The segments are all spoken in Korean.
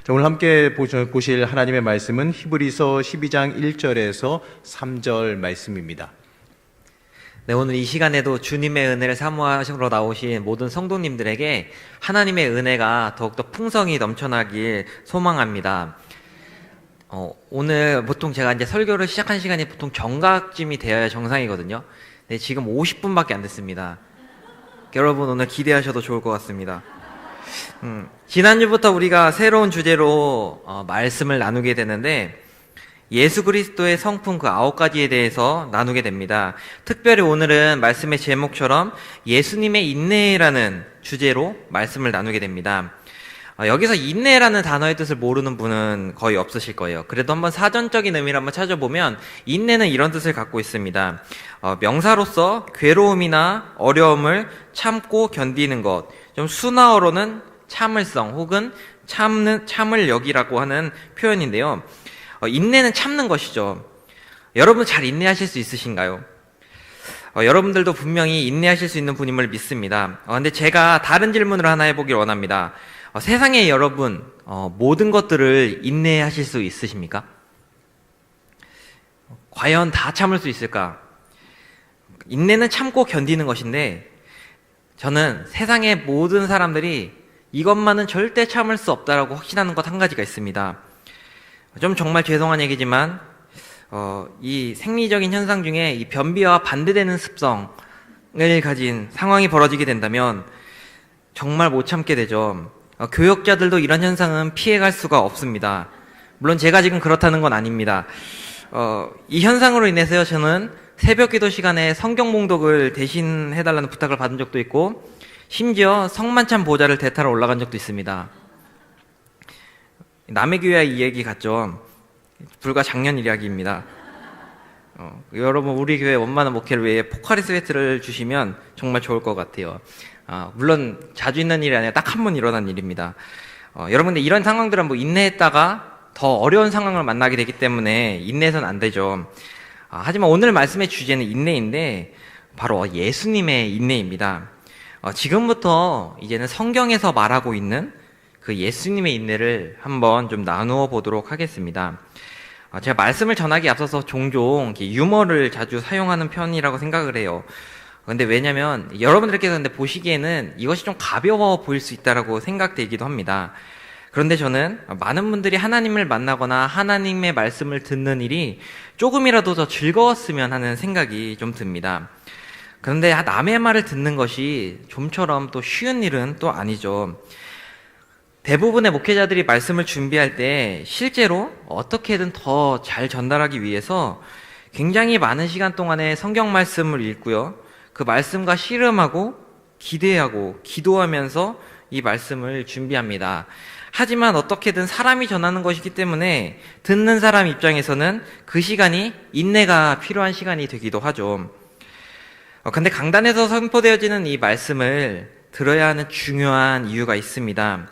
자, 오늘 함께 보실 하나님의 말씀은 히브리서 12장 1절에서 3절 말씀입니다. 네, 오늘 이 시간에도 주님의 은혜를 사모하시러 나오신 모든 성도님들에게 하나님의 은혜가 더욱더 풍성히 넘쳐나길 소망합니다. 오늘 보통 제가 이제 설교를 시작한 시간이 보통 정각쯤이 되어야 정상이거든요. 네, 지금 50분밖에 안 됐습니다. 여러분 오늘 기대하셔도 좋을 것 같습니다. 지난주부터 우리가 새로운 주제로 말씀을 나누게 되는데 예수 그리스도의 성품 그 9가지에 대해서 나누게 됩니다. 특별히 오늘은 말씀의 제목처럼 예수님의 인내라는 주제로 말씀을 나누게 됩니다. 여기서 인내라는 단어의 뜻을 모르는 분은 거의 없으실 거예요. 그래도 한번 사전적인 의미를 한번 찾아보면 인내는 이런 뜻을 갖고 있습니다. 명사로서 괴로움이나 어려움을 참고 견디는 것, 좀 순화어로는 참을성 혹은 참을 역이라고 하는 표현인데요. 인내는 참는 것이죠. 여러분 잘 인내하실 수 있으신가요? 여러분들도 분명히 인내하실 수 있는 분임을 믿습니다. 근데 제가 다른 질문을 하나 해보길 원합니다. 세상에 여러분 모든 것들을 인내하실 수 있으십니까? 과연 다 참을 수 있을까? 인내는 참고 견디는 것인데 저는 세상의 모든 사람들이 이것만은 절대 참을 수 없다라고 확신하는 것 한 가지가 있습니다. 좀 정말 죄송한 얘기지만 이 생리적인 현상 중에 이 변비와 반대되는 습성을 가진 상황이 벌어지게 된다면 정말 못 참게 되죠. 교역자들도 이런 현상은 피해갈 수가 없습니다. 물론 제가 지금 그렇다는 건 아닙니다. 이 현상으로 인해서요, 저는 새벽 기도 시간에 성경 봉독을 대신 해달라는 부탁을 받은 적도 있고, 심지어 성만찬 보좌를 대타러 올라간 적도 있습니다. 남의 교회 이 얘기 같죠? 불과 작년 이야기입니다. 여러분, 우리 교회 원만한 목회를 위해 포카리 스웨트를 주시면 정말 좋을 것 같아요. 물론 자주 있는 일이 아니라 딱 한 번 일어난 일입니다. 여러분들 이런 상황들은 뭐 인내했다가 더 어려운 상황을 만나게 되기 때문에 인내해서는 안 되죠. 하지만 오늘 말씀의 주제는 인내인데 바로 예수님의 인내입니다. 지금부터 이제는 성경에서 말하고 있는 그 예수님의 인내를 한번 좀 나누어 보도록 하겠습니다. 제가 말씀을 전하기 앞서서 종종 유머를 자주 사용하는 편이라고 생각을 해요. 근데 왜냐면 여러분들께서 근데 보시기에는 이것이 좀 가벼워 보일 수 있다라고 생각되기도 합니다. 그런데 저는 많은 분들이 하나님을 만나거나 하나님의 말씀을 듣는 일이 조금이라도 더 즐거웠으면 하는 생각이 좀 듭니다. 그런데 남의 말을 듣는 것이 좀처럼 또 쉬운 일은 또 아니죠. 대부분의 목회자들이 말씀을 준비할 때 실제로 어떻게든 더 잘 전달하기 위해서 굉장히 많은 시간 동안에 성경 말씀을 읽고요. 그 말씀과 씨름하고 기대하고 기도하면서 이 말씀을 준비합니다. 하지만 어떻게든 사람이 전하는 것이기 때문에 듣는 사람 입장에서는 그 시간이 인내가 필요한 시간이 되기도 하죠. 근데 강단에서 선포되어지는 이 말씀을 들어야 하는 중요한 이유가 있습니다.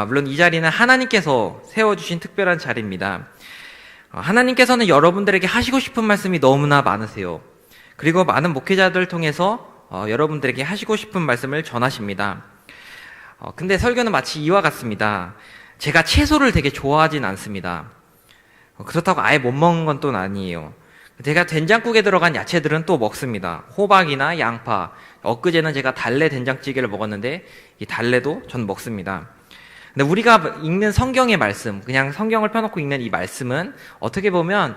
물론 이 자리는 하나님께서 세워주신 특별한 자리입니다. 하나님께서는 여러분들에게 하시고 싶은 말씀이 너무나 많으세요. 그리고 많은 목회자들을 통해서 여러분들에게 하시고 싶은 말씀을 전하십니다. 근데 설교는 마치 이와 같습니다. 제가 채소를 되게 좋아하진 않습니다. 그렇다고 아예 못 먹는 건 또 아니에요. 제가 된장국에 들어간 야채들은 또 먹습니다. 호박이나 양파. 엊그제는 제가 달래 된장찌개를 먹었는데 이 달래도 전 먹습니다. 근데 우리가 읽는 성경의 말씀, 그냥 성경을 펴놓고 읽는 이 말씀은 어떻게 보면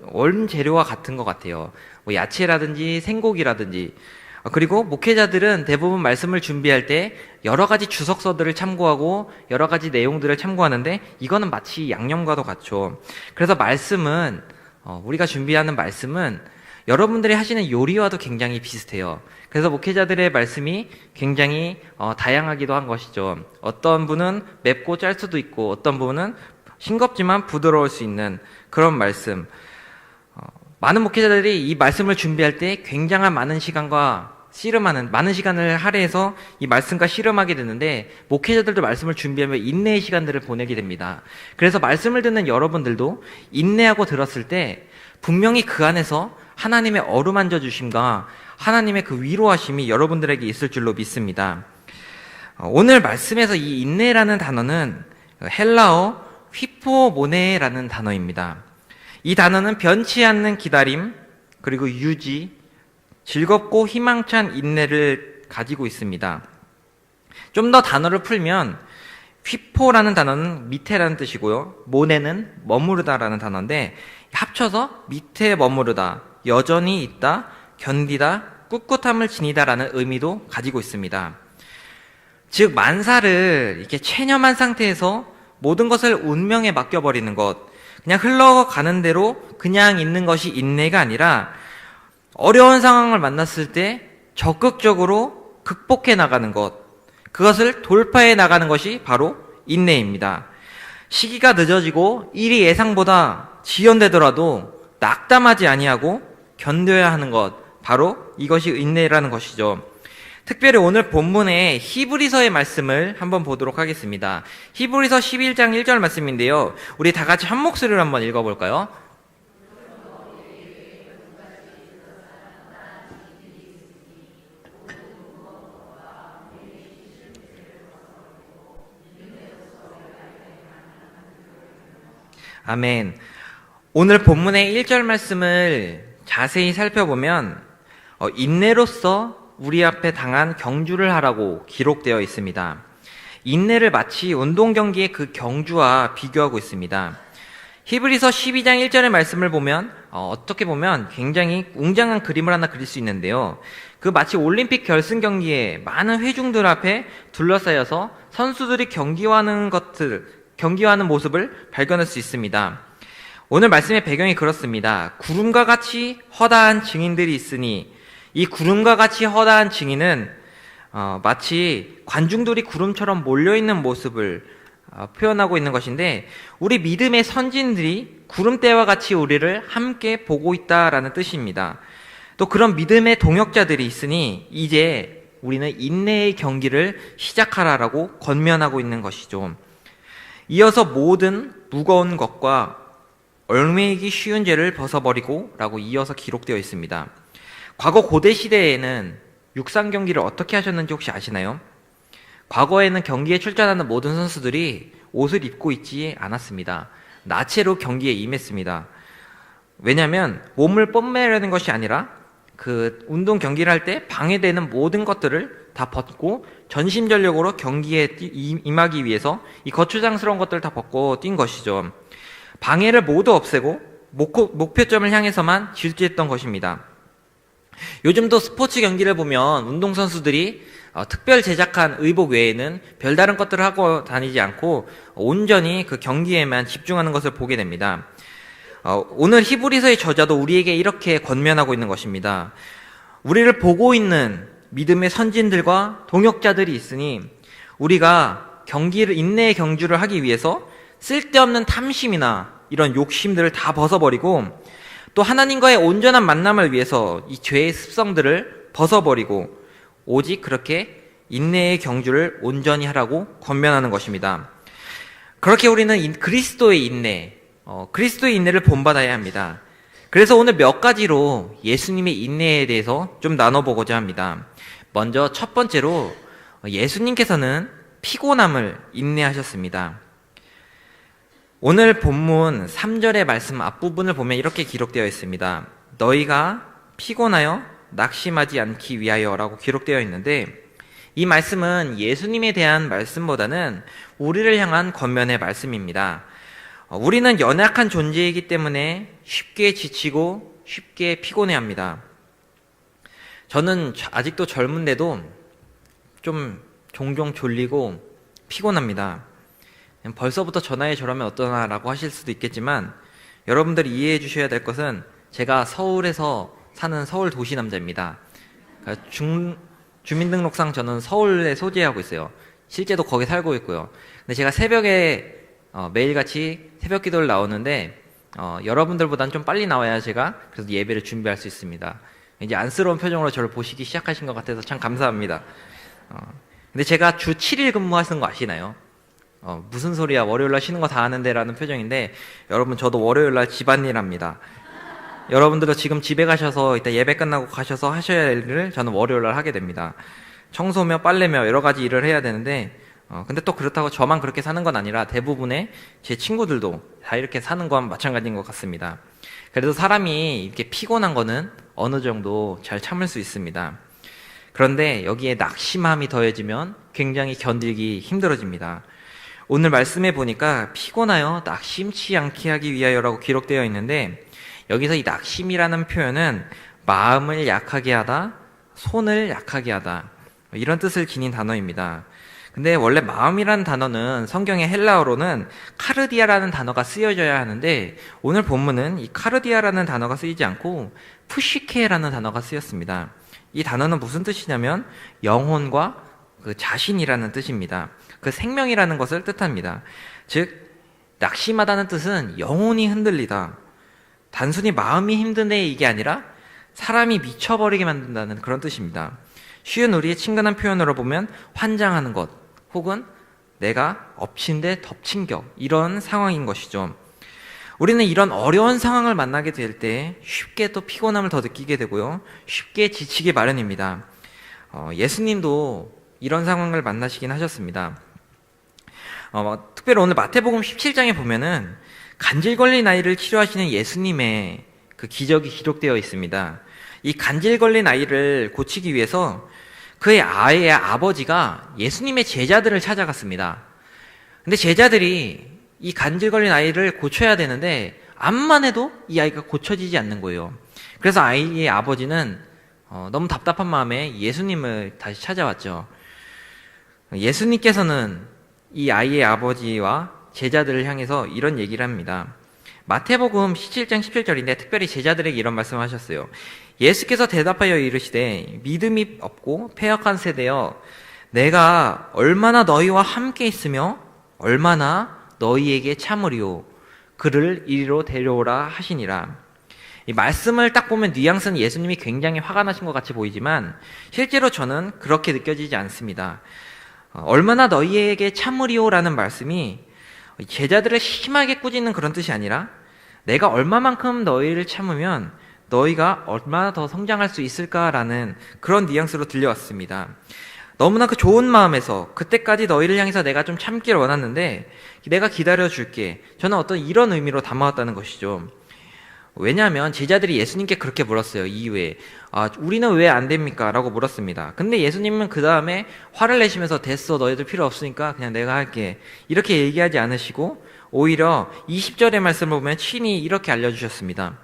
원재료와 같은 것 같아요. 뭐 야채라든지 생고기라든지. 그리고 목회자들은 대부분 말씀을 준비할 때 여러 가지 주석서들을 참고하고 여러 가지 내용들을 참고하는데 이거는 마치 양념과도 같죠. 그래서 말씀은 우리가 준비하는 말씀은 여러분들이 하시는 요리와도 굉장히 비슷해요. 그래서 목회자들의 말씀이 굉장히 다양하기도 한 것이죠. 어떤 분은 맵고 짤 수도 있고 어떤 분은 싱겁지만 부드러울 수 있는 그런 말씀. 많은 목회자들이 이 말씀을 준비할 때 굉장한 많은 시간과 많은 시간을 할애해서 이 말씀과 씨름하게 되는데 목회자들도 말씀을 준비하면 인내의 시간들을 보내게 됩니다. 그래서 말씀을 듣는 여러분들도 인내하고 들었을 때 분명히 그 안에서 하나님의 어루만져 주심과 하나님의 그 위로하심이 여러분들에게 있을 줄로 믿습니다. 오늘 말씀에서 이 인내라는 단어는 헬라어 휘포모네라는 단어입니다. 이 단어는 변치 않는 기다림, 그리고 유지, 즐겁고 희망찬 인내를 가지고 있습니다. 좀 더 단어를 풀면 휘포라는 단어는 밑에라는 뜻이고요. 모네는 머무르다라는 단어인데 합쳐서 밑에 머무르다, 여전히 있다, 견디다, 꿋꿋함을 지니다라는 의미도 가지고 있습니다. 즉 만사를 이렇게 체념한 상태에서 모든 것을 운명에 맡겨버리는 것, 그냥 흘러가는 대로 그냥 있는 것이 인내가 아니라 어려운 상황을 만났을 때 적극적으로 극복해 나가는 것, 그것을 돌파해 나가는 것이 바로 인내입니다. 시기가 늦어지고 일이 예상보다 지연되더라도 낙담하지 아니하고 견뎌야 하는 것, 바로 이것이 인내라는 것이죠. 특별히 오늘 본문의 히브리서의 말씀을 한번 보도록 하겠습니다. 히브리서 11장 1절 말씀인데요. 우리 다 같이 한 목소리로 한번 읽어볼까요? 아멘. 오늘 본문의 1절 말씀을 자세히 살펴보면 인내로서 우리 앞에 당한 경주를 하라고 기록되어 있습니다. 인내를 마치 운동 경기의 그 경주와 비교하고 있습니다. 히브리서 12장 1절의 말씀을 보면 어떻게 보면 굉장히 웅장한 그림을 하나 그릴 수 있는데요. 그 마치 올림픽 결승 경기에 많은 회중들 앞에 둘러싸여서 선수들이 경기하는 모습을 발견할 수 있습니다. 오늘 말씀의 배경이 그렇습니다. 구름과 같이 허다한 증인들이 있으니 이 구름과 같이 허다한 증인은 마치 관중들이 구름처럼 몰려있는 모습을 표현하고 있는 것인데 우리 믿음의 선진들이 구름대와 같이 우리를 함께 보고 있다라는 뜻입니다. 또 그런 믿음의 동역자들이 있으니 이제 우리는 인내의 경기를 시작하라라고 권면하고 있는 것이죠. 이어서 모든 무거운 것과 얽매이기 쉬운 죄를 벗어버리고 라고 이어서 기록되어 있습니다. 과거 고대 시대에는 육상 경기를 어떻게 하셨는지 혹시 아시나요? 과거에는 경기에 출전하는 모든 선수들이 옷을 입고 있지 않았습니다. 나체로 경기에 임했습니다. 왜냐하면 몸을 뽐내려는 것이 아니라 그 운동 경기를 할 때 방해되는 모든 것들을 다 벗고 전심전력으로 경기에 임하기 위해서 이 거추장스러운 것들을 다 벗고 뛴 것이죠. 방해를 모두 없애고 목표점을 향해서만 질주했던 것입니다. 요즘도 스포츠 경기를 보면 운동선수들이 특별 제작한 의복 외에는 별다른 것들을 하고 다니지 않고 온전히 그 경기에만 집중하는 것을 보게 됩니다. 오늘 히브리서의 저자도 우리에게 이렇게 권면하고 있는 것입니다. 우리를 보고 있는 믿음의 선진들과 동역자들이 있으니 우리가 인내의 경주를 하기 위해서 쓸데없는 탐심이나 이런 욕심들을 다 벗어버리고 또 하나님과의 온전한 만남을 위해서 이 죄의 습성들을 벗어버리고 오직 그렇게 인내의 경주를 온전히 하라고 권면하는 것입니다. 그렇게 우리는 그리스도의 인내를 본받아야 합니다. 그래서 오늘 몇 가지로 예수님의 인내에 대해서 좀 나눠보고자 합니다. 먼저 첫 번째로 예수님께서는 피곤함을 인내하셨습니다. 오늘 본문 3절의 말씀 앞부분을 보면 이렇게 기록되어 있습니다. 너희가 피곤하여 낙심하지 않기 위하여라고 기록되어 있는데 이 말씀은 예수님에 대한 말씀보다는 우리를 향한 권면의 말씀입니다. 우리는 연약한 존재이기 때문에 쉽게 지치고 쉽게 피곤해합니다. 저는 아직도 젊은데도 좀 종종 졸리고 피곤합니다. 벌써부터 저 나이에 저러면 어떠나라고 하실 수도 있겠지만 여러분들이 이해해 주셔야 될 것은 제가 서울에서 사는 서울 도시 남자입니다. 그러니까 주민등록상 저는 서울에 소재하고 있어요. 실제도 거기 살고 있고요. 근데 제가 새벽에 매일같이 새벽 기도를 나오는데 여러분들보다는 좀 빨리 나와야 제가 그래서 예배를 준비할 수 있습니다. 이제 안쓰러운 표정으로 저를 보시기 시작하신 것 같아서 참 감사합니다. 근데 제가 주 7일 근무하시는 거 아시나요? 무슨 소리야, 월요일날 쉬는 거 다 아는데 라는 표정인데 여러분 저도 월요일날 집안일 합니다. 여러분들도 지금 집에 가셔서 이따 예배 끝나고 가셔서 하셔야 할 일을 저는 월요일날 하게 됩니다. 청소며 빨래며 여러 가지 일을 해야 되는데 근데 또 그렇다고 저만 그렇게 사는 건 아니라 대부분의 제 친구들도 다 이렇게 사는 건 마찬가지인 것 같습니다. 그래도 사람이 이렇게 피곤한 거는 어느 정도 잘 참을 수 있습니다. 그런데 여기에 낙심함이 더해지면 굉장히 견디기 힘들어집니다. 오늘 말씀해 보니까 피곤하여 낙심치 않게 하기 위하여라고 기록되어 있는데, 여기서 이 낙심이라는 표현은 마음을 약하게 하다, 손을 약하게 하다, 이런 뜻을 지닌 단어입니다. 근데 원래 마음이라는 단어는 성경의 헬라어로는 카르디아라는 단어가 쓰여져야 하는데, 오늘 본문은 이 카르디아라는 단어가 쓰이지 않고 푸시케라는 단어가 쓰였습니다. 이 단어는 무슨 뜻이냐면 영혼과 그 자신이라는 뜻입니다. 그 생명이라는 것을 뜻합니다. 즉, 낙심하다는 뜻은 영혼이 흔들리다, 단순히 마음이 힘든 데 이게 아니라 사람이 미쳐버리게 만든다는 그런 뜻입니다. 쉬운 우리의 친근한 표현으로 보면 환장하는 것, 혹은 내가 엎친 데 덮친 격, 이런 상황인 것이죠. 우리는 이런 어려운 상황을 만나게 될 때 쉽게 또 피곤함을 더 느끼게 되고요, 쉽게 지치기 마련입니다. 예수님도 이런 상황을 만나시긴 하셨습니다. 특별히 오늘 마태복음 17장에 보면은 간질 걸린 아이를 치료하시는 예수님의 그 기적이 기록되어 있습니다. 이 간질 걸린 아이를 고치기 위해서 그의 아이의 아버지가 예수님의 제자들을 찾아갔습니다. 근데 제자들이 이 간질 걸린 아이를 고쳐야 되는데 암만 해도 이 아이가 고쳐지지 않는 거예요. 그래서 아이의 아버지는 너무 답답한 마음에 예수님을 다시 찾아왔죠. 예수님께서는 이 아이의 아버지와 제자들을 향해서 이런 얘기를 합니다. 마태복음 17장 17절인데 특별히 제자들에게 이런 말씀을 하셨어요. 예수께서 대답하여 이르시되 믿음이 없고 패역한 세대여, 내가 얼마나 너희와 함께 있으며 얼마나 너희에게 참으리오, 그를 이리로 데려오라 하시니라. 이 말씀을 딱 보면 뉘앙스는 예수님이 굉장히 화가 나신 것 같이 보이지만 실제로 저는 그렇게 느껴지지 않습니다. 얼마나 너희에게 참으리오라는 말씀이 제자들을 심하게 꾸짖는 그런 뜻이 아니라 내가 얼마만큼 너희를 참으면 너희가 얼마나 더 성장할 수 있을까라는 그런 뉘앙스로 들려왔습니다. 너무나 그 좋은 마음에서 그때까지 너희를 향해서 내가 좀 참기를 원했는데 내가 기다려줄게, 저는 어떤 이런 의미로 담아왔다는 것이죠. 왜냐하면 제자들이 예수님께 그렇게 물었어요. 이후에 우리는 왜 안 됩니까? 라고 물었습니다. 근데 예수님은 그 다음에 화를 내시면서 됐어, 너희들 필요 없으니까 그냥 내가 할게, 이렇게 얘기하지 않으시고 오히려 20절의 말씀을 보면 친히 이렇게 알려주셨습니다.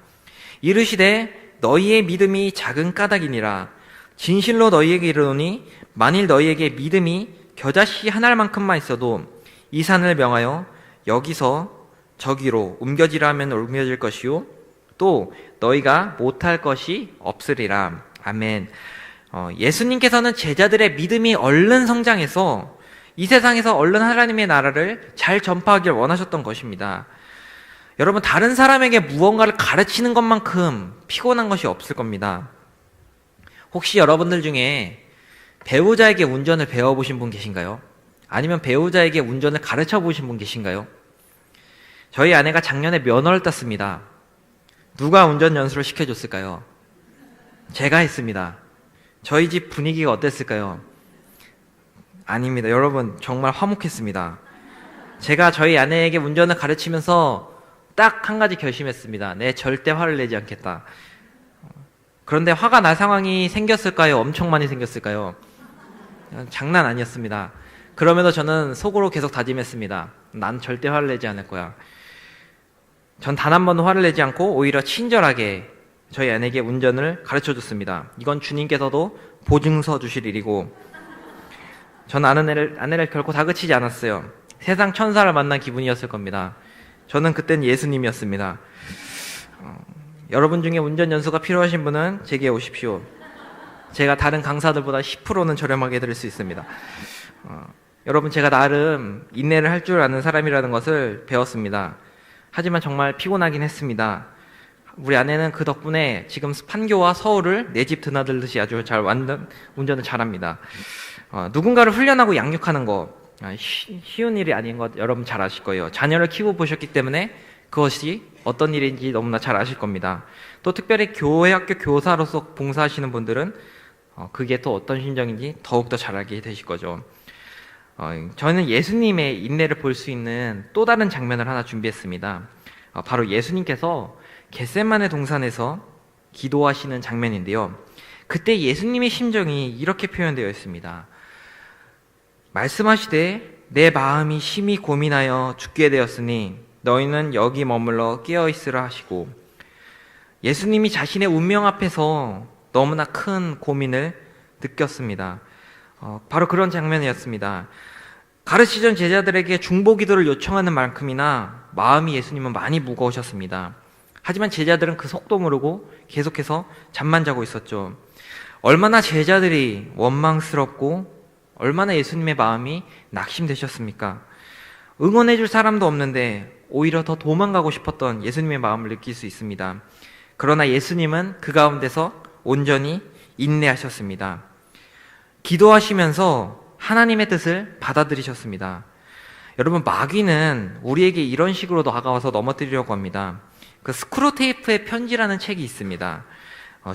이르시되 너희의 믿음이 작은 까닭이니라. 진실로 너희에게 이르노니 만일 너희에게 믿음이 겨자씨 한 알만큼만 있어도 이 산을 명하여 여기서 저기로 옮겨지라 하면 옮겨질 것이요 또 너희가 못할 것이 없으리라. 아멘. 예수님께서는 제자들의 믿음이 얼른 성장해서 이 세상에서 얼른 하나님의 나라를 잘 전파하길 원하셨던 것입니다. 여러분, 다른 사람에게 무언가를 가르치는 것만큼 피곤한 것이 없을 겁니다. 혹시 여러분들 중에 배우자에게 운전을 배워보신 분 계신가요? 아니면 배우자에게 운전을 가르쳐 보신 분 계신가요? 저희 아내가 작년에 면허를 땄습니다. 누가 운전 연수를 시켜줬을까요? 제가 했습니다. 저희 집 분위기가 어땠을까요? 아닙니다. 여러분, 정말 화목했습니다. 제가 저희 아내에게 운전을 가르치면서 딱 한 가지 결심했습니다. 내 절대 화를 내지 않겠다. 그런데 화가 날 상황이 생겼을까요? 엄청 많이 생겼을까요? 장난 아니었습니다. 그럼에도 저는 속으로 계속 다짐했습니다. 난 절대 화를 내지 않을 거야. 전 단 한 번도 화를 내지 않고 오히려 친절하게 저희 아내에게 운전을 가르쳐줬습니다. 이건 주님께서도 보증서 주실 일이고, 전 아내를 결코 다그치지 않았어요. 세상 천사를 만난 기분이었을 겁니다. 저는 그땐 예수님이었습니다. 여러분 중에 운전 연수가 필요하신 분은 제게 오십시오. 제가 다른 강사들보다 10%는 저렴하게 드릴 수 있습니다. 여러분, 제가 나름 인내를 할 줄 아는 사람이라는 것을 배웠습니다. 하지만 정말 피곤하긴 했습니다. 우리 아내는 그 덕분에 지금 판교와 서울을 내 집 드나들듯이 아주 잘 완전 운전을 잘합니다. 누군가를 훈련하고 양육하는 거 쉬운 일이 아닌 것 여러분 잘 아실 거예요. 자녀를 키워 보셨기 때문에 그것이 어떤 일인지 너무나 잘 아실 겁니다. 또 특별히 교회 학교 교사로서 봉사하시는 분들은 그게 또 어떤 심정인지 더욱더 잘 알게 되실 거죠. 저는 예수님의 인내를 볼 수 있는 또 다른 장면을 하나 준비했습니다. 바로 예수님께서 겟세마네 동산에서 기도하시는 장면인데요. 그때 예수님의 심정이 이렇게 표현되어 있습니다. 말씀하시되 내 마음이 심히 고민하여 죽게 되었으니 너희는 여기 머물러 깨어 있으라 하시고, 예수님이 자신의 운명 앞에서 너무나 큰 고민을 느꼈습니다. 바로 그런 장면이었습니다. 가르치던 제자들에게 중보 기도를 요청하는 만큼이나 마음이 예수님은 많이 무거우셨습니다. 하지만 제자들은 그 속도 모르고 계속해서 잠만 자고 있었죠. 얼마나 제자들이 원망스럽고 얼마나 예수님의 마음이 낙심되셨습니까? 응원해 줄 사람도 없는데 오히려 더 도망가고 싶었던 예수님의 마음을 느낄 수 있습니다. 그러나 예수님은 그 가운데서 온전히 인내하셨습니다. 기도하시면서 하나님의 뜻을 받아들이셨습니다. 여러분, 마귀는 우리에게 이런 식으로 다가와서 넘어뜨리려고 합니다. 그 스크루테이프의 편지라는 책이 있습니다.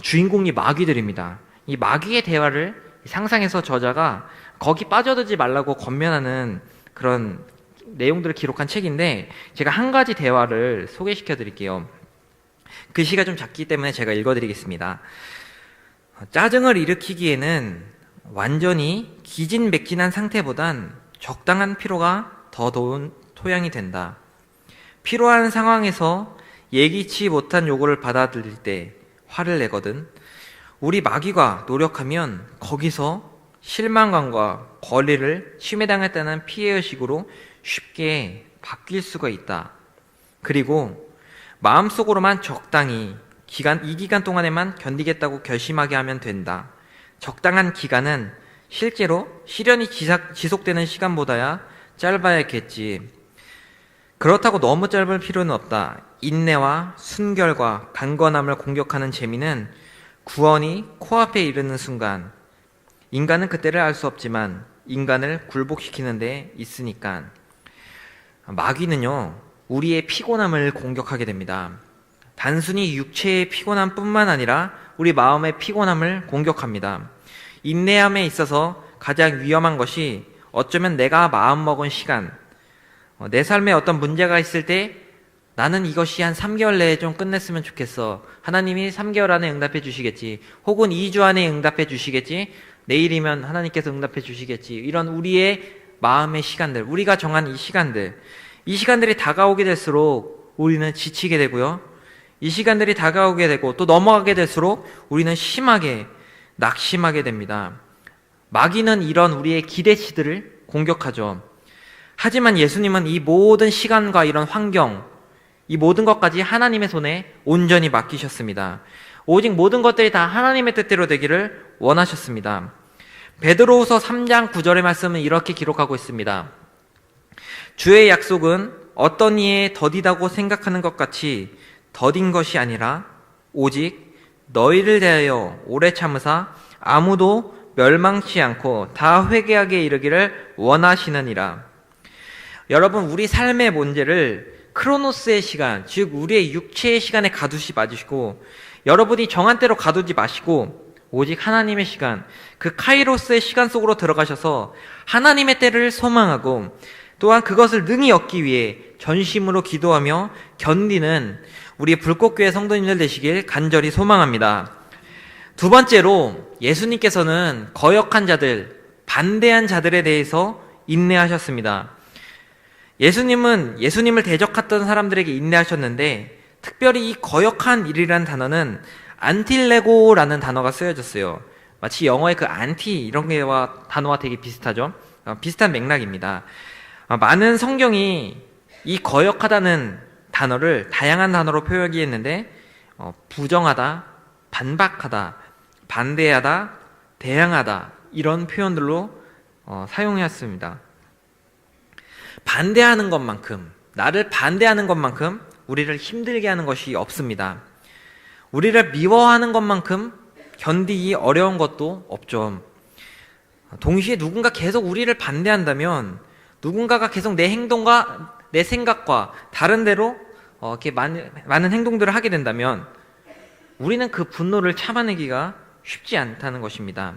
주인공이 마귀들입니다. 이 마귀의 대화를 상상해서 저자가 거기 빠져들지 말라고 권면하는 그런 내용들을 기록한 책인데, 제가 한 가지 대화를 소개시켜 드릴게요. 글씨가 좀 작기 때문에 제가 읽어 드리겠습니다. 짜증을 일으키기에는 완전히 기진맥진한 상태보단 적당한 피로가 더 좋은 토양이 된다. 피로한 상황에서 예기치 못한 요구를 받아들일 때 화를 내거든 우리 마귀가 노력하면 거기서 실망감과 권리를 침해당했다는 피해의식으로 쉽게 바뀔 수가 있다. 그리고 마음속으로만 적당히 이 기간 동안에만 견디겠다고 결심하게 하면 된다. 적당한 기간은 실제로 시련이 지속되는 시간보다야 짧아야겠지. 그렇다고 너무 짧을 필요는 없다. 인내와 순결과 강건함을 공격하는 재미는 구원이 코앞에 이르는 순간, 인간은 그때를 알 수 없지만 인간을 굴복시키는 데 있으니까. 마귀는요, 우리의 피곤함을 공격하게 됩니다. 단순히 육체의 피곤함뿐만 아니라 우리 마음의 피곤함을 공격합니다. 인내함에 있어서 가장 위험한 것이 어쩌면 내가 마음먹은 시간, 내 삶에 어떤 문제가 있을 때 나는 이것이 한 3개월 내에 좀 끝냈으면 좋겠어. 하나님이 3개월 안에 응답해 주시겠지. 혹은 2주 안에 응답해 주시겠지. 내일이면 하나님께서 응답해 주시겠지. 이런 우리의 마음의 시간들, 우리가 정한 이 시간들이 다가오게 될수록 우리는 지치게 되고요. 이 시간들이 다가오게 되고 또 넘어가게 될수록 우리는 심하게 낙심하게 됩니다. 마귀는 이런 우리의 기대치들을 공격하죠. 하지만 예수님은 이 모든 시간과 이런 환경, 이 모든 것까지 하나님의 손에 온전히 맡기셨습니다. 오직 모든 것들이 다 하나님의 뜻대로 되기를 원하셨습니다. 베드로후서 3장 9절의 말씀은 이렇게 기록하고 있습니다. 주의 약속은 어떤 이에 더디다고 생각하는 것 같이 더딘 것이 아니라 오직 너희를 대하여 오래 참으사 아무도 멸망치 않고 다 회개하게 이르기를 원하시느니라. 여러분, 우리 삶의 문제를 크로노스의 시간, 즉 우리의 육체의 시간에 가두지 마시고, 여러분이 정한 대로 가두지 마시고 오직 하나님의 시간, 그 카이로스의 시간 속으로 들어가셔서 하나님의 때를 소망하고 또한 그것을 능히 얻기 위해 전심으로 기도하며 견디는 우리 불꽃교회 성도님들 되시길 간절히 소망합니다. 두 번째로, 예수님께서는 거역한 자들, 반대한 자들에 대해서 인내하셨습니다. 예수님은 예수님을 대적했던 사람들에게 인내하셨는데, 특별히 이 거역한 일이라는 단어는 안틸레고라는 단어가 쓰여졌어요. 마치 영어의 그 안티 이런 단어와 되게 비슷하죠. 비슷한 맥락입니다. 많은 성경이 이 거역하다는 단어를 다양한 단어로 표현했는데, 부정하다, 반박하다, 반대하다, 대항하다, 이런 표현들로 사용했습니다. 반대하는 것만큼, 나를 반대하는 것만큼 우리를 힘들게 하는 것이 없습니다. 우리를 미워하는 것만큼 견디기 어려운 것도 없죠. 동시에 누군가 계속 우리를 반대한다면, 누군가가 계속 내 행동과 내 생각과 다른 대로 이렇게 많은 행동들을 하게 된다면 우리는 그 분노를 참아내기가 쉽지 않다는 것입니다.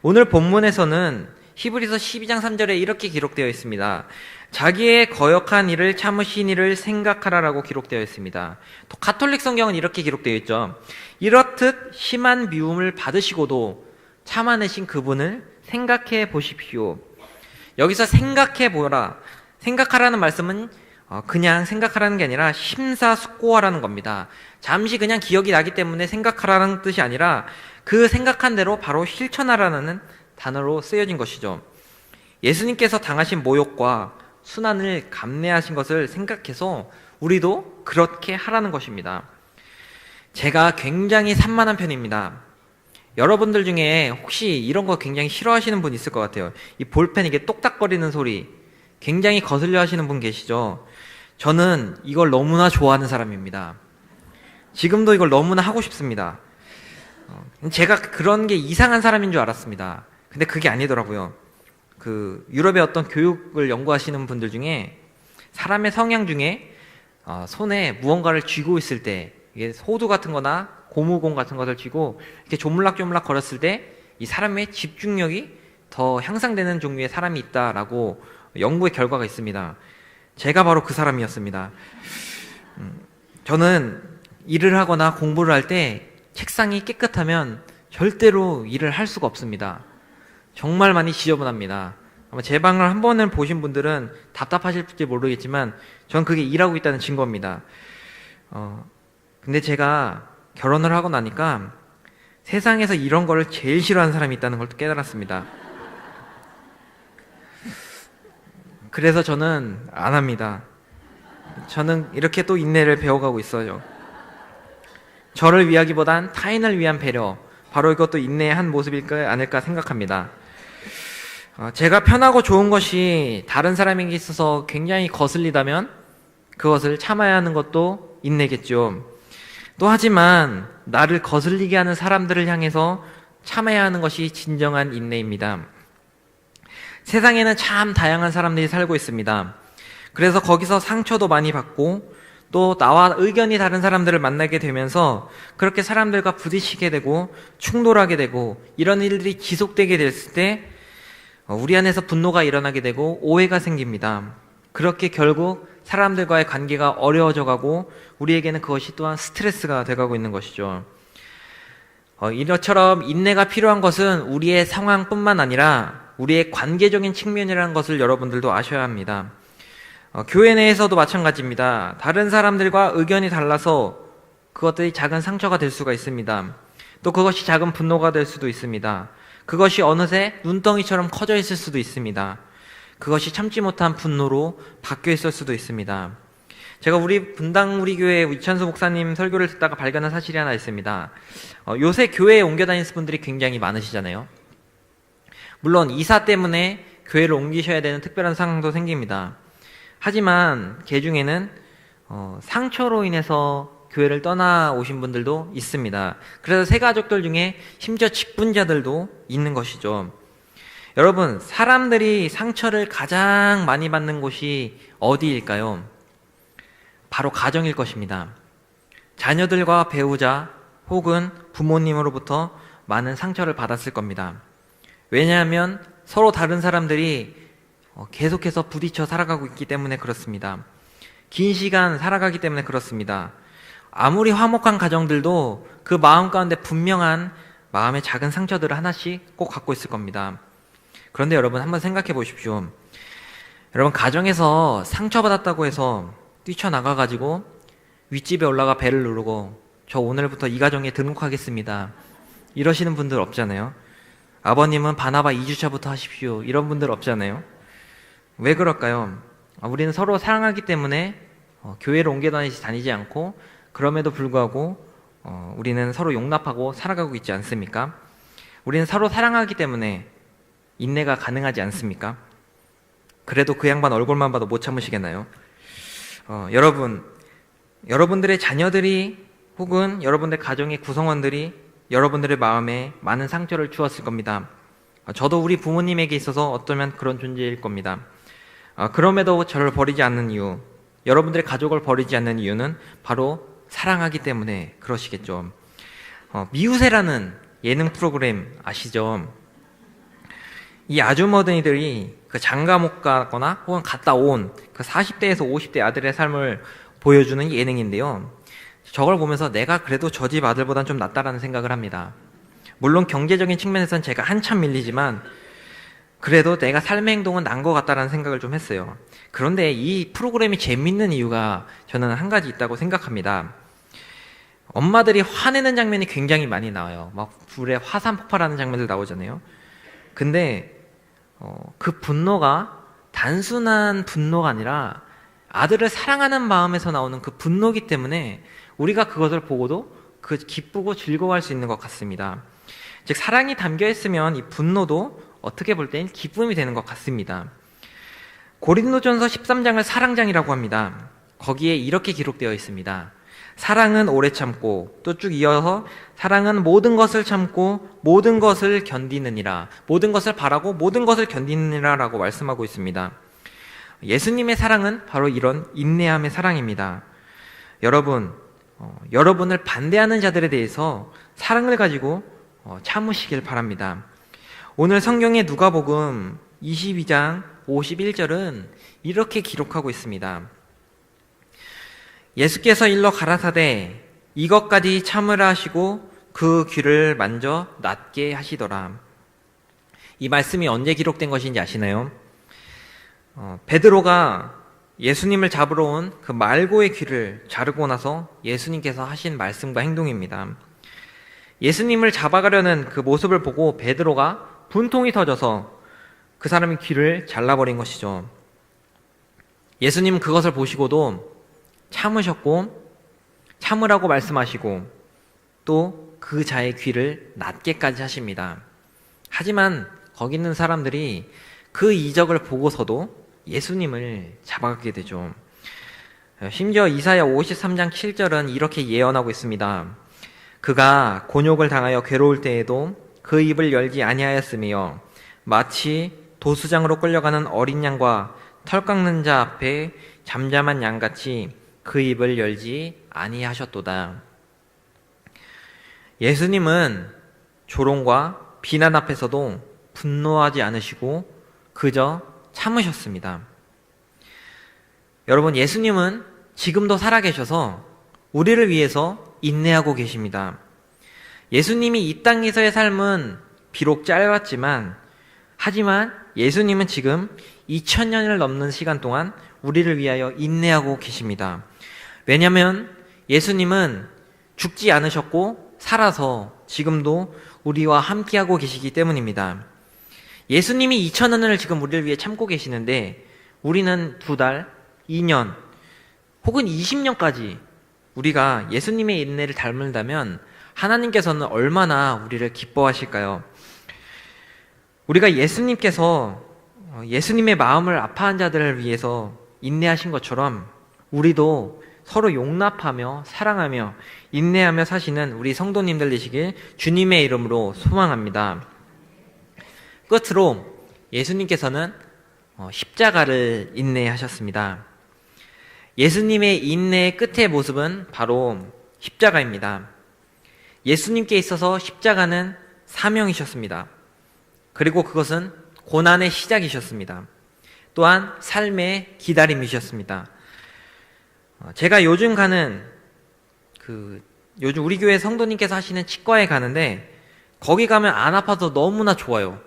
오늘 본문에서는 히브리서 12장 3절에 이렇게 기록되어 있습니다. 자기의 거역한 일을 참으신 이를 생각하라라고 기록되어 있습니다. 또 가톨릭 성경은 이렇게 기록되어 있죠. 이렇듯 심한 미움을 받으시고도 참아내신 그분을 생각해 보십시오. 여기서 생각해 보라. 생각하라는 말씀은 그냥 생각하라는 게 아니라 심사숙고하라는 겁니다. 잠시 그냥 기억이 나기 때문에 생각하라는 뜻이 아니라 그 생각한 대로 바로 실천하라는 단어로 쓰여진 것이죠. 예수님께서 당하신 모욕과 순환을 감내하신 것을 생각해서 우리도 그렇게 하라는 것입니다. 제가 굉장히 산만한 편입니다. 여러분들 중에 혹시 이런 거 굉장히 싫어하시는 분 있을 것 같아요. 이 볼펜 이게 똑딱거리는 소리 굉장히 거슬려 하시는 분 계시죠? 저는 이걸 너무나 좋아하는 사람입니다. 지금도 이걸 너무나 하고 싶습니다. 제가 그런 게 이상한 사람인 줄 알았습니다. 근데 그게 아니더라고요. 그 유럽의 어떤 교육을 연구하시는 분들 중에 사람의 성향 중에 손에 무언가를 쥐고 있을 때 이게 호두 같은 거나 고무공 같은 것을 쥐고 이렇게 조물락조물락 걸었을 때 이 사람의 집중력이 더 향상되는 종류의 사람이 있다라고 연구의 결과가 있습니다. 제가 바로 그 사람이었습니다. 저는 일을 하거나 공부를 할 때 책상이 깨끗하면 절대로 일을 할 수가 없습니다. 정말 많이 지저분합니다. 아마 제 방을 한 번은 보신 분들은 답답하실지 모르겠지만 저는 그게 일하고 있다는 증거입니다. 근데 제가 결혼을 하고 나니까 세상에서 이런 거를 제일 싫어하는 사람이 있다는 걸 깨달았습니다. 그래서 저는 안 합니다. 저는 이렇게 또 인내를 배워가고 있어요. 저를 위하기보단 타인을 위한 배려, 바로 이것도 인내의 한 모습일까 아닐까 생각합니다. 제가 편하고 좋은 것이 다른 사람에게 있어서 굉장히 거슬리다면 그것을 참아야 하는 것도 인내겠죠. 또 하지만 나를 거슬리게 하는 사람들을 향해서 참아야 하는 것이 진정한 인내입니다. 세상에는 참 다양한 사람들이 살고 있습니다. 그래서 거기서 상처도 많이 받고 또 나와 의견이 다른 사람들을 만나게 되면서 그렇게 사람들과 부딪히게 되고 충돌하게 되고 이런 일들이 지속되게 됐을 때 우리 안에서 분노가 일어나게 되고 오해가 생깁니다. 그렇게 결국 사람들과의 관계가 어려워져 가고 우리에게는 그것이 또한 스트레스가 돼가고 있는 것이죠. 이처럼 인내가 필요한 것은 우리의 상황뿐만 아니라 우리의 관계적인 측면이라는 것을 여러분들도 아셔야 합니다. 교회 내에서도 마찬가지입니다. 다른 사람들과 의견이 달라서 그것들이 작은 상처가 될 수가 있습니다. 또 그것이 작은 분노가 될 수도 있습니다. 그것이 어느새 눈덩이처럼 커져 있을 수도 있습니다. 그것이 참지 못한 분노로 바뀌어 있을 수도 있습니다. 제가 우리 분당 우리 교회 이찬수 목사님 설교를 듣다가 발견한 사실이 하나 있습니다. 요새 교회에 옮겨 다니는 분들이 굉장히 많으시잖아요. 물론 이사 때문에 교회를 옮기셔야 되는 특별한 상황도 생깁니다. 하지만 그 중에는 상처로 인해서 교회를 떠나오신 분들도 있습니다. 그래서 새 가족들 중에 심지어 직분자들도 있는 것이죠. 여러분, 사람들이 상처를 가장 많이 받는 곳이 어디일까요? 바로 가정일 것입니다. 자녀들과 배우자 혹은 부모님으로부터 많은 상처를 받았을 겁니다. 왜냐하면 서로 다른 사람들이 계속해서 부딪혀 살아가고 있기 때문에 그렇습니다. 긴 시간 살아가기 때문에 그렇습니다. 아무리 화목한 가정들도 그 마음 가운데 분명한 마음의 작은 상처들을 하나씩 꼭 갖고 있을 겁니다. 그런데 여러분 한번 생각해 보십시오. 여러분 가정에서 상처받았다고 해서 뛰쳐나가가지고 윗집에 올라가 벨을 누르고 저 오늘부터 이 가정에 등록하겠습니다 이러시는 분들 없잖아요. 아버님은 바나바 2주차부터 하십시오 이런 분들 없잖아요. 왜 그럴까요? 우리는 서로 사랑하기 때문에 교회를 옮겨 다니지 않고 그럼에도 불구하고 우리는 서로 용납하고 살아가고 있지 않습니까? 우리는 서로 사랑하기 때문에 인내가 가능하지 않습니까? 그래도 그 양반 얼굴만 봐도 못 참으시겠나요? 여러분들의 자녀들이 혹은 여러분들 가정의 구성원들이 여러분들의 마음에 많은 상처를 주었을 겁니다. 저도 우리 부모님에게 있어서 어쩌면 그런 존재일 겁니다. 그럼에도 저를 버리지 않는 이유, 여러분들의 가족을 버리지 않는 이유는 바로 사랑하기 때문에 그러시겠죠. 미우새라는 예능 프로그램 아시죠? 이 아주머니들이 그 장가 못 가거나 혹은 갔다 온 그 40대에서 50대 아들의 삶을 보여주는 예능인데요. 저걸 보면서 내가 그래도 저 집 아들보단 좀 낫다라는 생각을 합니다. 물론 경제적인 측면에서는 제가 한참 밀리지만 그래도 내가 삶의 행동은 난 것 같다라는 생각을 좀 했어요. 그런데 이 프로그램이 재밌는 이유가 저는 한 가지 있다고 생각합니다. 엄마들이 화내는 장면이 굉장히 많이 나와요. 막 불에 화산 폭발하는 장면들 나오잖아요. 근데 그 분노가 단순한 분노가 아니라 아들을 사랑하는 마음에서 나오는 그 분노기 때문에 우리가 그것을 보고도 그 기쁘고 즐거워할 수 있는 것 같습니다. 즉 사랑이 담겨 있으면 이 분노도 어떻게 볼 땐 기쁨이 되는 것 같습니다. 고린도전서 13장을 사랑장이라고 합니다. 거기에 이렇게 기록되어 있습니다. 사랑은 오래 참고, 또 쭉 이어서 사랑은 모든 것을 참고 모든 것을 견디느니라, 모든 것을 바라고 모든 것을 견디느니라 라고 말씀하고 있습니다. 예수님의 사랑은 바로 이런 인내함의 사랑입니다. 여러분을 반대하는 자들에 대해서 사랑을 가지고 참으시길 바랍니다. 오늘 성경의 누가복음 22장 51절은 이렇게 기록하고 있습니다. 예수께서 일러 가라사대 이것까지 참으라 하시고 그 귀를 만져 낫게 하시더라. 이 말씀이 언제 기록된 것인지 아시나요? 베드로가 예수님을 잡으러 온 그 말고의 귀를 자르고 나서 예수님께서 하신 말씀과 행동입니다. 예수님을 잡아가려는 그 모습을 보고 베드로가 분통이 터져서 그 사람의 귀를 잘라버린 것이죠. 예수님은 그것을 보시고도 참으셨고 참으라고 말씀하시고 또 그 자의 귀를 낫게까지 하십니다. 하지만 거기 있는 사람들이 그 이적을 보고서도 예수님을 잡아가게 되죠. 심지어 이사야 53장 7절은 이렇게 예언하고 있습니다. 그가 곤욕을 당하여 괴로울 때에도 그 입을 열지 아니하였으며 마치 도수장으로 끌려가는 어린 양과 털 깎는 자 앞에 잠잠한 양같이 그 입을 열지 아니하셨도다. 예수님은 조롱과 비난 앞에서도 분노하지 않으시고 그저 참으셨습니다. 여러분, 예수님은 지금도 살아계셔서 우리를 위해서 인내하고 계십니다. 예수님이 이 땅에서의 삶은 비록 짧았지만 하지만 예수님은 지금 2000년을 넘는 시간 동안 우리를 위하여 인내하고 계십니다. 왜냐하면 예수님은 죽지 않으셨고 살아서 지금도 우리와 함께하고 계시기 때문입니다. 예수님이 2000년을 지금 우리를 위해 참고 계시는데 우리는 2달, 2년 혹은 20년까지 우리가 예수님의 인내를 닮는다면 하나님께서는 얼마나 우리를 기뻐하실까요? 우리가 예수님께서 예수님의 마음을 아파한 자들을 위해서 인내하신 것처럼 우리도 서로 용납하며 사랑하며 인내하며 사시는 우리 성도님들 되시길 주님의 이름으로 소망합니다. 끝으로 예수님께서는 십자가를 인내하셨습니다. 예수님의 인내의 끝의 모습은 바로 십자가입니다. 예수님께 있어서 십자가는 사명이셨습니다. 그리고 그것은 고난의 시작이셨습니다. 또한 삶의 기다림이셨습니다. 제가 요즘 요즘 우리 교회 성도님께서 하시는 치과에 가는데 거기 가면 안 아파서 너무나 좋아요.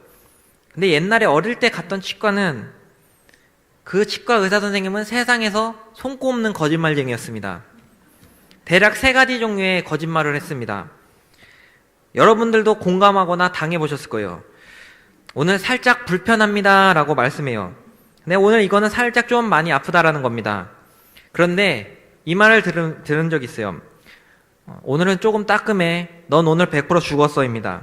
근데 옛날에 어릴 때 갔던 치과는 그 치과 의사 선생님은 세상에서 손꼽는 거짓말쟁이였습니다. 대략 3가지 종류의 거짓말을 했습니다. 여러분들도 공감하거나 당해보셨을 거예요. 오늘 살짝 불편합니다 라고 말씀해요. 근데 오늘 이거는 살짝 좀 많이 아프다라는 겁니다. 그런데 이 말을 들은 적이 있어요. 오늘은 조금 따끔해. 넌 오늘 100% 죽었어입니다.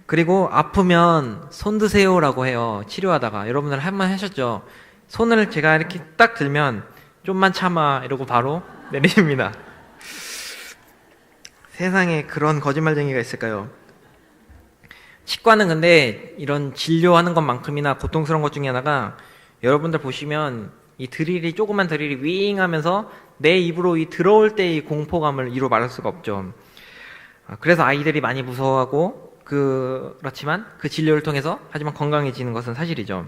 그리고 아프면 손 드세요라고 해요. 치료하다가. 여러분들 한번 하셨죠? 손을 제가 이렇게 딱 들면 좀만 참아 이러고 바로 내립니다. 세상에 그런 거짓말쟁이가 있을까요? 치과는 근데 이런 진료하는 것만큼이나 고통스러운 것 중에 하나가 여러분들 보시면 이 드릴이 조그만 드릴이 윙 하면서 내 입으로 이 들어올 때의 공포감을 이루 말할 수가 없죠. 그래서 아이들이 많이 무서워하고 그렇지만 그 진료를 통해서 하지만 건강해지는 것은 사실이죠.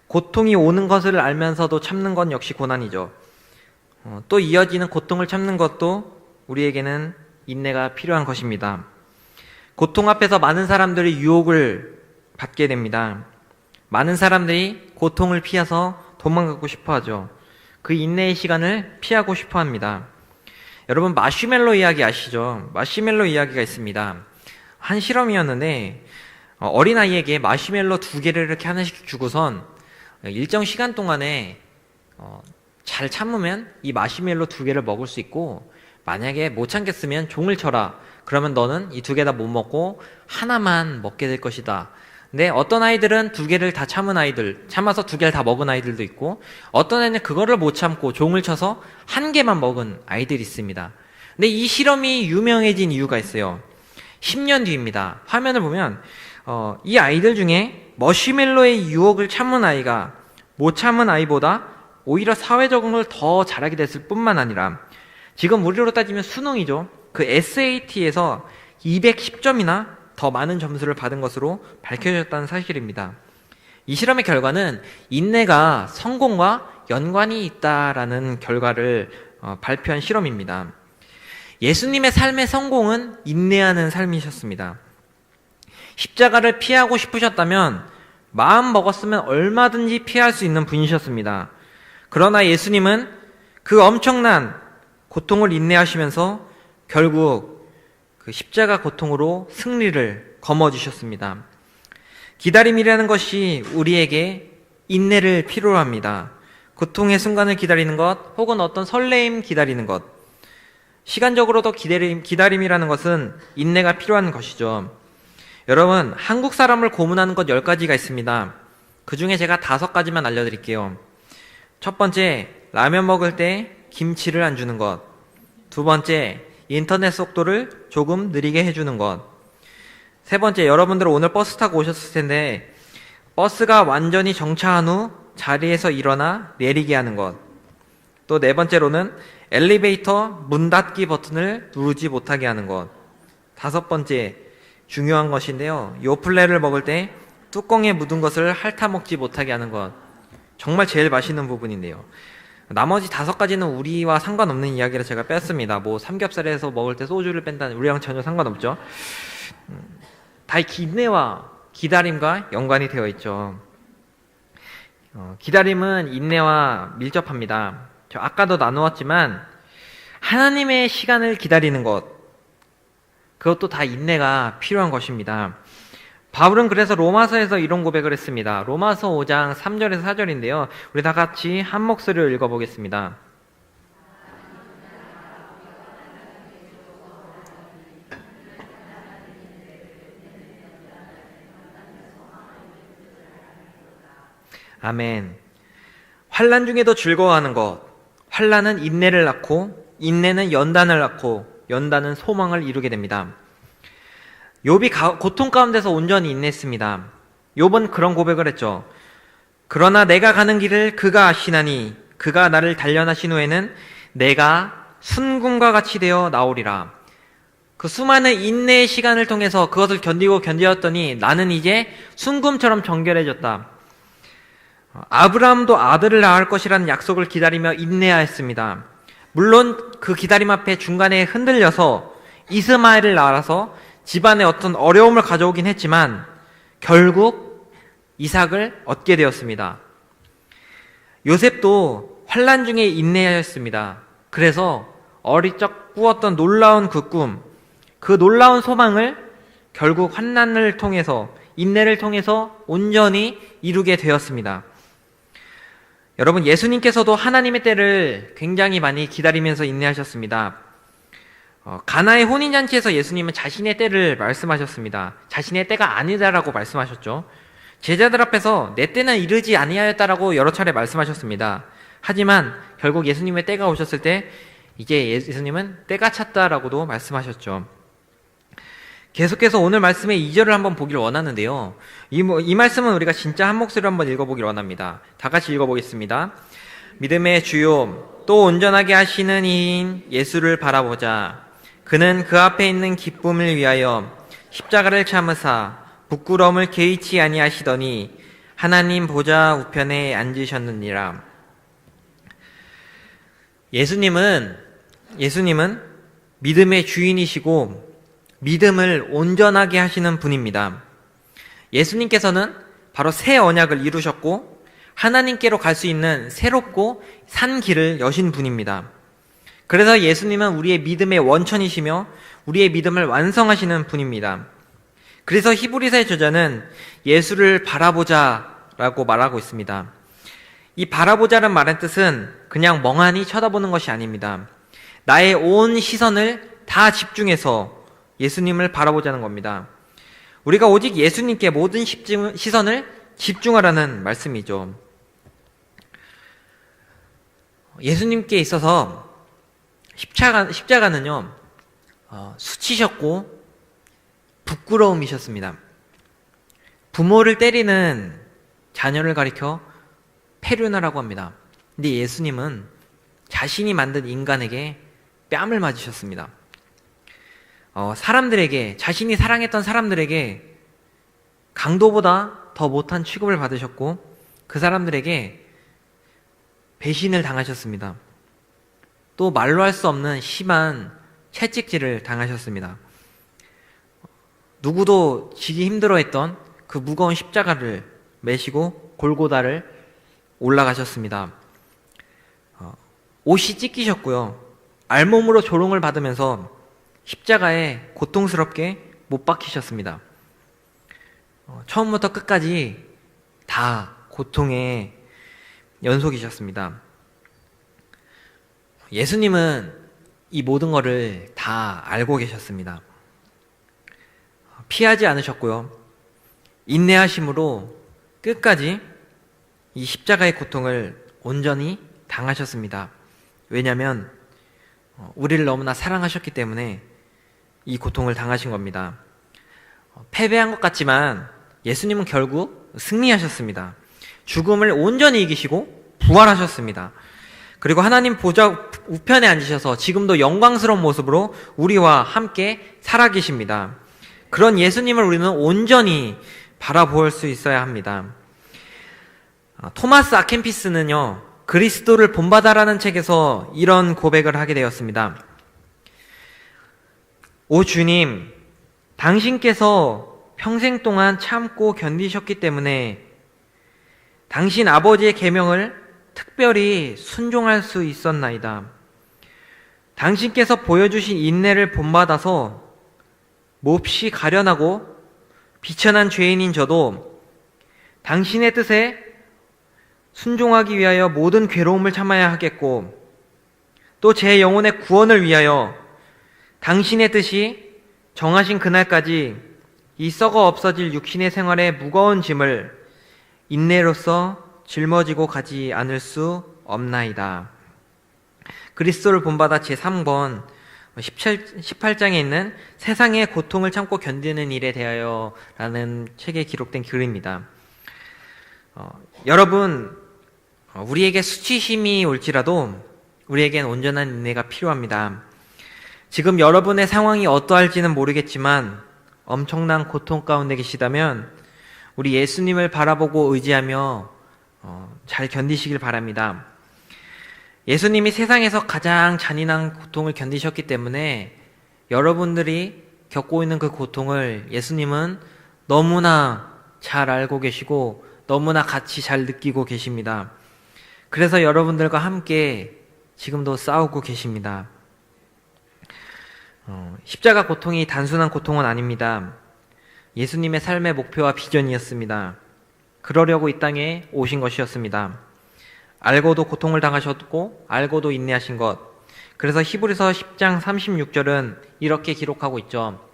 고통이 오는 것을 알면서도 참는 건 역시 고난이죠. 또 이어지는 고통을 참는 것도 우리에게는 인내가 필요한 것입니다. 고통 앞에서 많은 사람들이 유혹을 받게 됩니다. 많은 사람들이 고통을 피해서 도망가고 싶어 하죠. 그 인내의 시간을 피하고 싶어 합니다. 여러분, 마시멜로 이야기 아시죠? 마시멜로 이야기가 있습니다. 한 실험이었는데 어린아이에게 마시멜로 2개를 이렇게 하나씩 주고선 일정 시간 동안에 잘 참으면 이 마시멜로 2개를 먹을 수 있고, 만약에 못 참겠으면 종을 쳐라. 그러면 너는 이 2개 다 못 먹고 하나만 먹게 될 것이다. 근데 어떤 아이들은 2개를 다 참은 아이들, 참아서 2개를 다 먹은 아이들도 있고, 어떤 애는 그거를 못 참고 종을 쳐서 1개만 먹은 아이들이 있습니다. 근데 이 실험이 유명해진 이유가 있어요. 10년 뒤입니다. 화면을 보면 이 아이들 중에 머시멜로의 유혹을 참은 아이가 못 참은 아이보다 오히려 사회적응을 더 잘하게 됐을 뿐만 아니라, 지금 우리로 따지면 수능이죠. 그 SAT에서 210점이나 더 많은 점수를 받은 것으로 밝혀졌다는 사실입니다. 이 실험의 결과는 인내가 성공과 연관이 있다라는 결과를 발표한 실험입니다. 예수님의 삶의 성공은 인내하는 삶이셨습니다. 십자가를 피하고 싶으셨다면 마음 먹었으면 얼마든지 피할 수 있는 분이셨습니다. 그러나 예수님은 그 엄청난 고통을 인내하시면서 결국 그 십자가 고통으로 승리를 거머쥐셨습니다. 기다림이라는 것이 우리에게 인내를 필요로 합니다. 고통의 순간을 기다리는 것, 혹은 어떤 설레임 기다리는 것, 시간적으로도 기다림이라는 것은 인내가 필요한 것이죠. 여러분, 한국 사람을 고문하는 것 10가지가 있습니다. 그 중에 제가 5가지만 알려드릴게요. 첫 번째, 라면 먹을 때 김치를 안 주는 것. 두 번째, 인터넷 속도를 조금 느리게 해주는 것. 세 번째, 여러분들 오늘 버스 타고 오셨을 텐데 버스가 완전히 정차한 후 자리에서 일어나 내리게 하는 것. 또 네 번째로는 엘리베이터 문 닫기 버튼을 누르지 못하게 하는 것. 다섯 번째, 중요한 것인데요, 요플레를 먹을 때 뚜껑에 묻은 것을 핥아 먹지 못하게 하는 것. 정말 제일 맛있는 부분인데요. 나머지 5가지는 우리와 상관없는 이야기를 제가 뺐습니다. 뭐 삼겹살에서 먹을 때 소주를 뺀다는, 우리랑 전혀 상관없죠. 다 인내와 기다림과 연관이 되어 있죠. 기다림은 인내와 밀접합니다. 저 아까도 나누었지만 하나님의 시간을 기다리는 것, 그것도 다 인내가 필요한 것입니다. 바울은 그래서 로마서에서 이런 고백을 했습니다. 로마서 5장 3절에서 4절인데요. 우리 다 같이 한 목소리로 읽어보겠습니다. 아멘. 환난 중에도 즐거워하는 것. 환난은 인내를 낳고, 인내는 연단을 낳고, 연단은 소망을 이루게 됩니다. 욥이 고통 가운데서 온전히 인내했습니다. 욥은 그런 고백을 했죠. 그러나 내가 가는 길을 그가 아시나니 그가 나를 단련하신 후에는 내가 순금과 같이 되어 나오리라. 그 수많은 인내의 시간을 통해서 그것을 견디었더니 나는 이제 순금처럼 정결해졌다. 아브라함도 아들을 낳을 것이라는 약속을 기다리며 인내하였습니다. 물론 그 기다림 앞에 중간에 흔들려서 이스마엘을 낳아서 집안에 어떤 어려움을 가져오긴 했지만 결국 이삭을 얻게 되었습니다. 요셉도 환난 중에 인내하였습니다. 그래서 어릴 적 꾸었던 놀라운 그 꿈, 그 놀라운 소망을 결국 환난을 통해서, 인내를 통해서 온전히 이루게 되었습니다. 여러분, 예수님께서도 하나님의 때를 굉장히 많이 기다리면서 인내하셨습니다. 가나의 혼인잔치에서 예수님은 자신의 때를 말씀하셨습니다. 자신의 때가 아니다라고 말씀하셨죠. 제자들 앞에서 내 때는 이르지 아니하였다라고 여러 차례 말씀하셨습니다. 하지만 결국 예수님의 때가 오셨을 때 이제 예수님은 때가 찼다라고도 말씀하셨죠. 계속해서 오늘 말씀의 2절을 한번 보길 원하는데요. 이 말씀은 우리가 진짜 한 목소리로 한번 읽어보길 원합니다. 다 같이 읽어보겠습니다. 믿음의 주요 또 온전하게 하시는 이인 예수를 바라보자. 그는 그 앞에 있는 기쁨을 위하여 십자가를 참으사 부끄러움을 개의치 아니하시더니 하나님 보좌 우편에 앉으셨느니라. 예수님은 믿음의 주인이시고 믿음을 온전하게 하시는 분입니다. 예수님께서는 바로 새 언약을 이루셨고 하나님께로 갈 수 있는 새롭고 산 길을 여신 분입니다. 그래서 예수님은 우리의 믿음의 원천이시며 우리의 믿음을 완성하시는 분입니다. 그래서 히브리서의 저자는 예수를 바라보자 라고 말하고 있습니다. 이 바라보자는 말의 뜻은 그냥 멍하니 쳐다보는 것이 아닙니다. 나의 온 시선을 다 집중해서 예수님을 바라보자는 겁니다. 우리가 오직 예수님께 모든 시선을 집중하라는 말씀이죠. 예수님께 있어서 십자가는요, 수치셨고 부끄러움이셨습니다. 부모를 때리는 자녀를 가리켜 페류나라고 합니다. 근데 예수님은 자신이 만든 인간에게 뺨을 맞으셨습니다. 사람들에게, 자신이 사랑했던 사람들에게 강도보다 더 못한 취급을 받으셨고 그 사람들에게 배신을 당하셨습니다. 또 말로 할 수 없는 심한 채찍질을 당하셨습니다. 누구도 지기 힘들어했던 그 무거운 십자가를 메시고 골고다를 올라가셨습니다. 옷이 찢기셨고요. 알몸으로 조롱을 받으면서 십자가에 고통스럽게 못 박히셨습니다. 처음부터 끝까지 다 고통의 연속이셨습니다. 예수님은 이 모든 것을 다 알고 계셨습니다. 피하지 않으셨고요. 인내하심으로 끝까지 이 십자가의 고통을 온전히 당하셨습니다. 왜냐하면 우리를 너무나 사랑하셨기 때문에 이 고통을 당하신 겁니다. 패배한 것 같지만 예수님은 결국 승리하셨습니다. 죽음을 온전히 이기시고 부활하셨습니다. 그리고 하나님 보좌 우편에 앉으셔서 지금도 영광스러운 모습으로 우리와 함께 살아계십니다. 그런 예수님을 우리는 온전히 바라볼 수 있어야 합니다. 토마스 아켄피스는요, 그리스도를 본받아라는 책에서 이런 고백을 하게 되었습니다. 오 주님, 당신께서 평생 동안 참고 견디셨기 때문에 당신 아버지의 계명을 특별히 순종할 수 있었나이다. 당신께서 보여주신 인내를 본받아서 몹시 가련하고 비천한 죄인인 저도 당신의 뜻에 순종하기 위하여 모든 괴로움을 참아야 하겠고 또 제 영혼의 구원을 위하여 당신의 뜻이 정하신 그날까지 이 썩어 없어질 육신의 생활의 무거운 짐을 인내로써 짊어지고 가지 않을 수 없나이다. 그리스도를 본받아 제3권 18장에 있는 세상의 고통을 참고 견디는 일에 대하여 라는 책에 기록된 글입니다. 여러분, 우리에게 수치심이 올지라도 우리에겐 온전한 인내가 필요합니다. 지금 여러분의 상황이 어떠할지는 모르겠지만 엄청난 고통 가운데 계시다면 우리 예수님을 바라보고 의지하며 잘 견디시길 바랍니다. 예수님이 세상에서 가장 잔인한 고통을 견디셨기 때문에 여러분들이 겪고 있는 그 고통을 예수님은 너무나 잘 알고 계시고 너무나 같이 잘 느끼고 계십니다. 그래서 여러분들과 함께 지금도 싸우고 계십니다. 십자가 고통이 단순한 고통은 아닙니다. 예수님의 삶의 목표와 비전이었습니다. 그러려고 이 땅에 오신 것이었습니다. 알고도 고통을 당하셨고 알고도 인내하신 것. 그래서 히브리서 10장 36절은 이렇게 기록하고 있죠.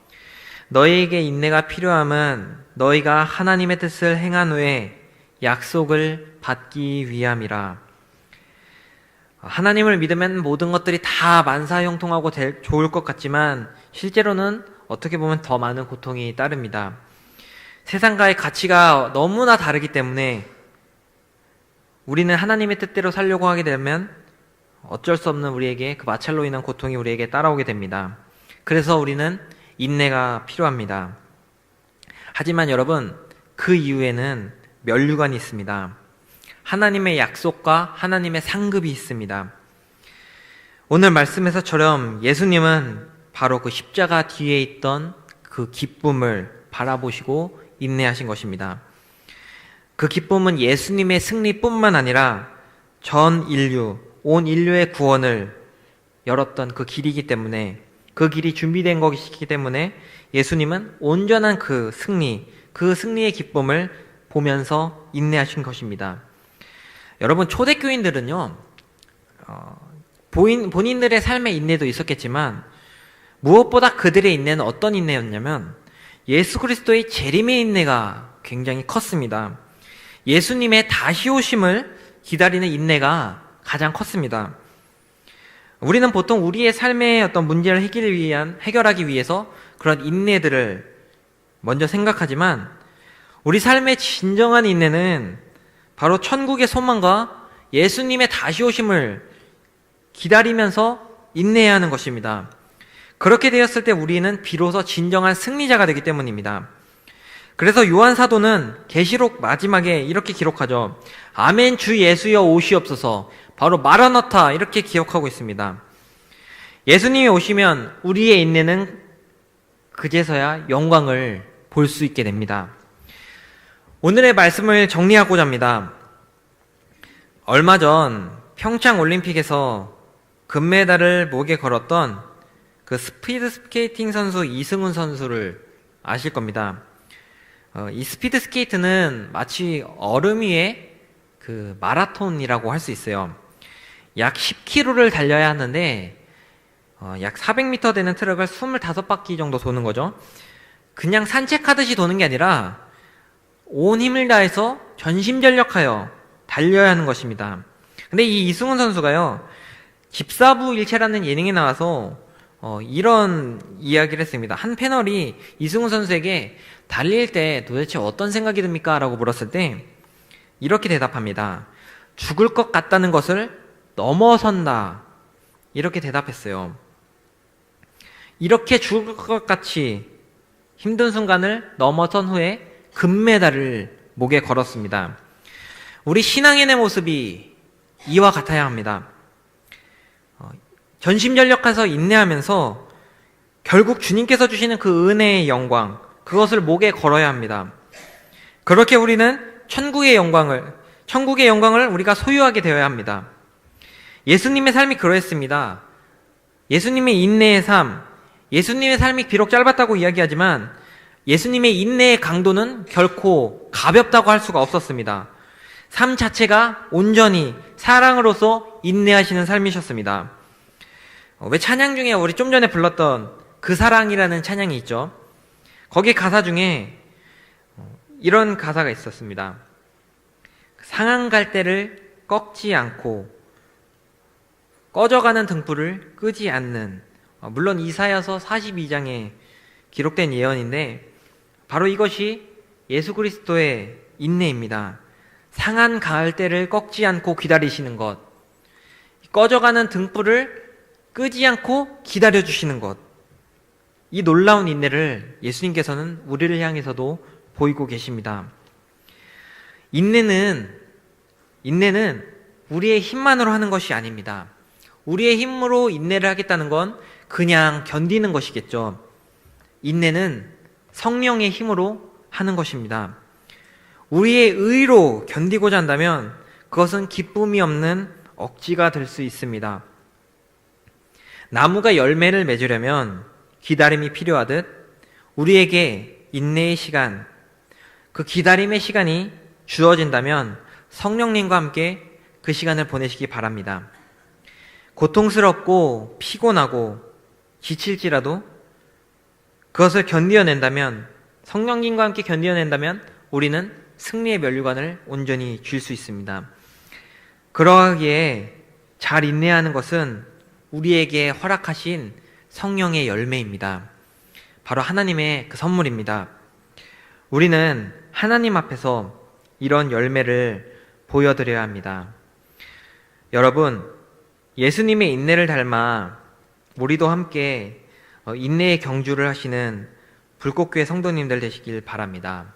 너희에게 인내가 필요함은 너희가 하나님의 뜻을 행한 후에 약속을 받기 위함이라. 하나님을 믿으면 모든 것들이 다 만사형통하고 좋을 것 같지만 실제로는 어떻게 보면 더 많은 고통이 따릅니다. 세상과의 가치가 너무나 다르기 때문에 우리는 하나님의 뜻대로 살려고 하게 되면 어쩔 수 없는 우리에게 그 마찰로 인한 고통이 우리에게 따라오게 됩니다. 그래서 우리는 인내가 필요합니다. 하지만 여러분, 그 이후에는 면류관이 있습니다. 하나님의 약속과 하나님의 상급이 있습니다. 오늘 말씀에서처럼 예수님은 바로 그 십자가 뒤에 있던 그 기쁨을 바라보시고 인내하신 것입니다. 그 기쁨은 예수님의 승리뿐만 아니라 전 인류, 온 인류의 구원을 열었던 그 길이기 때문에, 그 길이 준비된 것이기 때문에 예수님은 온전한 그 승리의 기쁨을 보면서 인내하신 것입니다. 여러분, 초대교인들은요, 본인들의 삶의 인내도 있었겠지만 무엇보다 그들의 인내는 어떤 인내였냐면 예수 그리스도의 재림의 인내가 굉장히 컸습니다. 예수님의 다시 오심을 기다리는 인내가 가장 컸습니다. 우리는 보통 우리의 삶의 어떤 문제를 해결하기 위해서 그런 인내들을 먼저 생각하지만, 우리 삶의 진정한 인내는 바로 천국의 소망과 예수님의 다시 오심을 기다리면서 인내해야 하는 것입니다. 그렇게 되었을 때 우리는 비로소 진정한 승리자가 되기 때문입니다. 그래서 요한 사도는 계시록 마지막에 이렇게 기록하죠. 아멘, 주 예수여 오시옵소서. 바로 마라나타, 이렇게 기억하고 있습니다. 예수님이 오시면 우리의 인내는 그제서야 영광을 볼 수 있게 됩니다. 오늘의 말씀을 정리하고자 합니다. 얼마 전 평창 올림픽에서 금메달을 목에 걸었던 그 스피드 스케이팅 선수 이승훈 선수를 아실 겁니다. 이 스피드 스케이트는 마치 얼음 위에 그 마라톤이라고 할 수 있어요. 약 10km를 달려야 하는데 약 400m 되는 트럭을 25바퀴 정도 도는 거죠. 그냥 산책하듯이 도는 게 아니라 온 힘을 다해서 전심전력하여 달려야 하는 것입니다. 근데 이 이승훈 선수가요, 집사부 일체라는 예능에 나와서 이런 이야기를 했습니다. 한 패널이 이승훈 선수에게 달릴 때 도대체 어떤 생각이 듭니까? 라고 물었을 때 이렇게 대답합니다. 죽을 것 같다는 것을 넘어선다. 이렇게 대답했어요. 이렇게 죽을 것 같이 힘든 순간을 넘어선 후에 금메달을 목에 걸었습니다. 우리 신앙인의 모습이 이와 같아야 합니다. 전심전력해서 인내하면서 결국 주님께서 주시는 그 은혜의 영광, 그것을 목에 걸어야 합니다. 그렇게 우리는 천국의 영광을 우리가 소유하게 되어야 합니다. 예수님의 삶이 그러했습니다. 예수님의 인내의 삶, 예수님의 삶이 비록 짧았다고 이야기하지만 예수님의 인내의 강도는 결코 가볍다고 할 수가 없었습니다. 삶 자체가 온전히 사랑으로서 인내하시는 삶이셨습니다. 왜 찬양 중에 우리 좀 전에 불렀던 그 사랑이라는 찬양이 있죠. 거기 가사 중에 이런 가사가 있었습니다. 상한 갈대를 꺾지 않고 꺼져가는 등불을 끄지 않는, 물론 이사야서 42장에 기록된 예언인데 바로 이것이 예수 그리스도의 인내입니다. 상한 갈대를 꺾지 않고 기다리시는 것, 꺼져가는 등불을 끄지 않고 기다려주시는 것, 이 놀라운 인내를 예수님께서는 우리를 향해서도 보이고 계십니다. 인내는 우리의 힘만으로 하는 것이 아닙니다. 우리의 힘으로 인내를 하겠다는 건 그냥 견디는 것이겠죠. 인내는 성령의 힘으로 하는 것입니다. 우리의 의로 견디고자 한다면 그것은 기쁨이 없는 억지가 될 수 있습니다. 나무가 열매를 맺으려면 기다림이 필요하듯 우리에게 인내의 시간, 그 기다림의 시간이 주어진다면 성령님과 함께 그 시간을 보내시기 바랍니다. 고통스럽고 피곤하고 지칠지라도 그것을 견뎌낸다면, 성령님과 함께 견뎌낸다면 우리는 승리의 면류관을 온전히 줄 수 있습니다. 그러하기에 잘 인내하는 것은 우리에게 허락하신 성령의 열매입니다. 바로 하나님의 그 선물입니다. 우리는 하나님 앞에서 이런 열매를 보여드려야 합니다. 여러분, 예수님의 인내를 닮아 우리도 함께 인내의 경주를 하시는 불꽃교회 성도님들 되시길 바랍니다.